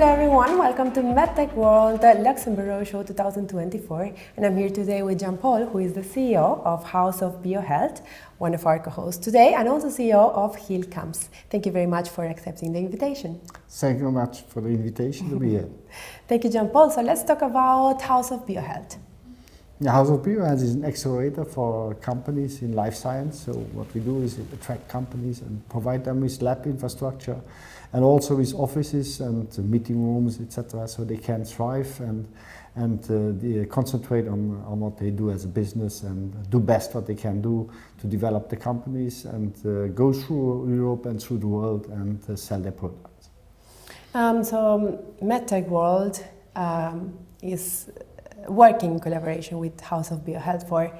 Hello everyone, welcome to MedTech World Luxembourg Roadshow 2024, and I'm here today with Jean-Paul, who is the CEO of House of BioHealth, one of our co-hosts today, and also CEO of Heal Camps. Thank you very much for accepting the invitation. Thank you very much for the invitation to be here. Thank you, Jean-Paul. So let's talk about House of BioHealth. The House of BioHealth is an accelerator for companies in life science. So what we do is attract companies and provide them with lab infrastructure and also with offices and meeting rooms, etc., so they can thrive and they concentrate on what they do as a business and do best what they can do to develop the companies and go through Europe and through the world and sell their products. So MedTech World is working in collaboration with House of BioHealth for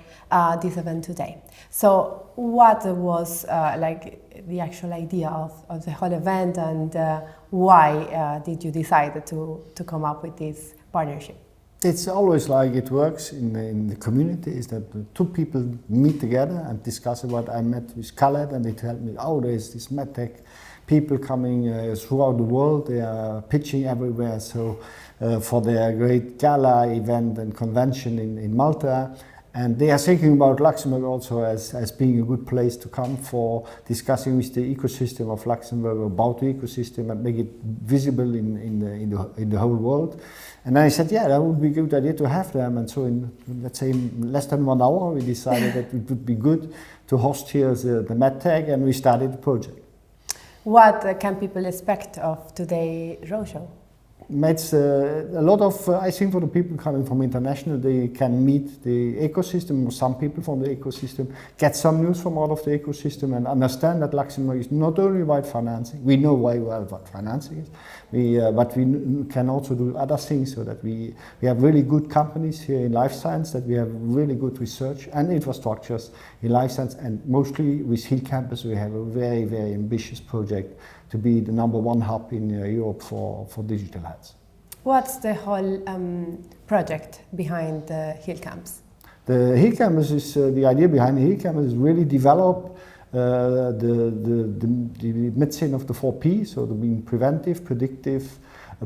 this event today. So what was the actual idea of the whole event, and why did you decide to come up with this partnership? It's always like it works in the community, is that the two people meet together and discuss about. I met with Khaled and they tell me, oh, there's this MedTech people coming throughout the world. They are pitching everywhere. So for their great gala event and convention in Malta. And they are thinking about Luxembourg also as being a good place to come for discussing with the ecosystem of Luxembourg about the ecosystem and make it visible in the whole world. And I said, yeah, that would be a good idea to have them. And so in, let's say, less than 1 hour, we decided that it would be good to host here the MedTech, and we started the project. What can people expect of today's roadshow? It's a lot of, I think for the people coming from international, they can meet the ecosystem, some people from the ecosystem, get some news from out of the ecosystem and understand that Luxembourg is not only about financing, we know very well what financing is, but we can also do other things so that we have really good companies here in life science, that we have really good research and infrastructures in life science, and mostly with Heal Campus we have a very, very ambitious project to be the #1 hub in Europe for digital health. What's the whole project behind the Heal Camps? The Heal Campus is, the idea behind the Heal Campus is really develop the medicine of the 4 P, so the being preventive, predictive,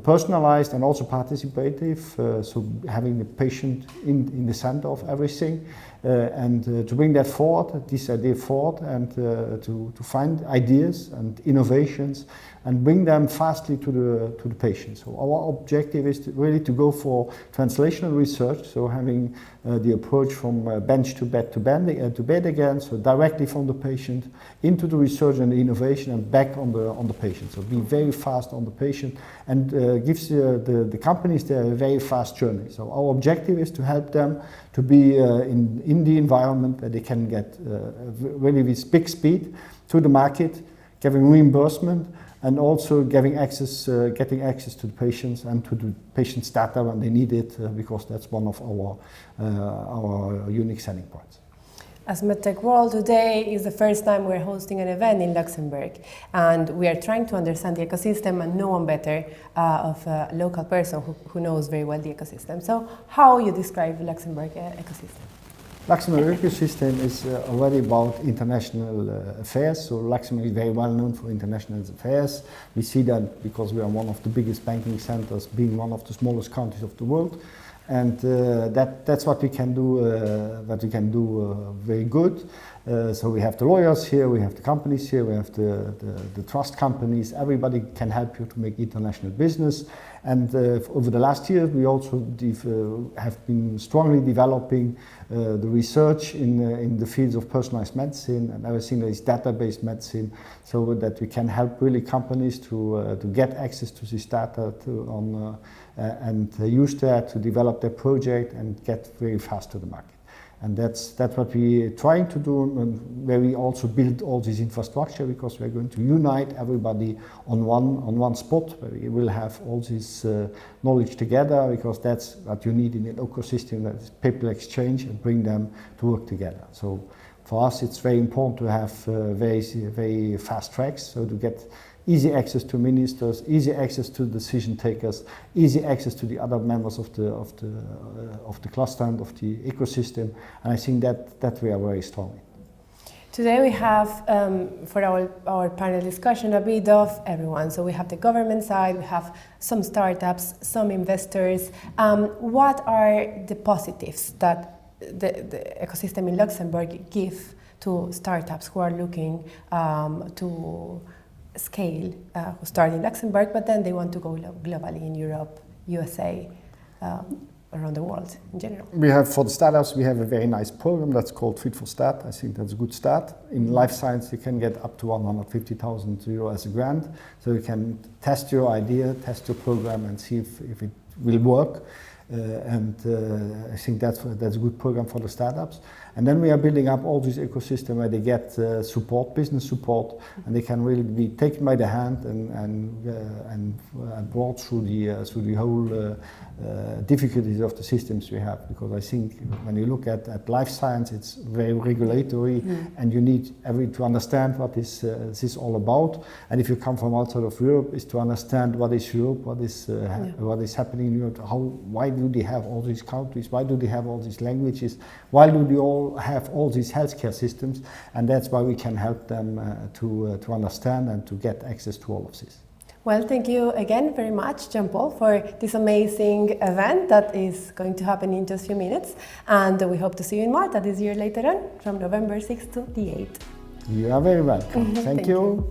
personalized and also participative, so having the patient in the center of everything, and to bring that forward, this idea forward, and to find ideas and innovations and bring them fastly to the patient. So our objective is really to go for translational research, so having the approach from bench to bed to bed again, so directly from the patient into the research and the innovation and back on the patient. So be very fast on the patient and gives the companies there a very fast journey. So our objective is to help them to be in the environment that they can get really with big speed to the market, giving reimbursement, and also getting access to the patients and to the patient's data when they need it, because that's one of our unique selling points. As MedTech World, today is the first time we're hosting an event in Luxembourg, and we are trying to understand the ecosystem, and no one better of a local person who knows very well the ecosystem. So how you describe Luxembourg ecosystem? Luxembourg ecosystem is already about international affairs. So Luxembourg is very well known for international affairs. We see that because we are one of the biggest banking centers, being one of the smallest countries of the world. And that's what we can do. Very good. So we have the lawyers here, we have the companies here, we have the trust companies. Everybody can help you to make international business. And over the last year, we also have been strongly developing the research in the fields of personalized medicine and everything that is data-based medicine, so that we can help really companies to get access to this data and use that to develop their project and get very fast to the market. And that's what we're trying to do, and where we also build all this infrastructure, because we're going to unite everybody on one spot, where we will have all this knowledge together, because that's what you need in an ecosystem, that is people exchange and bring them to work together. So for us, it's very important to have very fast tracks, so to get easy access to ministers, easy access to decision takers, easy access to the other members of the cluster and of the ecosystem, and I think that we are very strong in. Today we have, for our panel discussion, a bit of everyone. So we have the government side, we have some startups, some investors. What are the positives that the ecosystem in Luxembourg give to startups who are looking to scale, who start in Luxembourg, but then they want to go globally in Europe, USA, around the world in general? We have, for the startups, we have a very nice program that's called Fit for Start. I think that's a good start. In life science, you can get up to 150,000 euro as a grant. So you can test your idea, test your program and see if it will work. I think that's a good program for the startups. And then we are building up all this ecosystem where they get support, business support, and they can really be taken by the hand and brought through the whole difficulties of the systems we have. Because I think when you look at life science, it's very regulatory, and you need to understand what this is all about. And if you come from outside of Europe, is to understand what is Europe, what is happening in Europe, why do they have all these countries, why do they have all these languages, why do they all have all these healthcare systems, and that's why we can help them to understand and to get access to all of this. Well, thank you again very much, Jean-Paul, for this amazing event that is going to happen in just a few minutes. And we hope to see you in Malta this year later on, from November 6th to the 8th. You are very welcome. Thank you.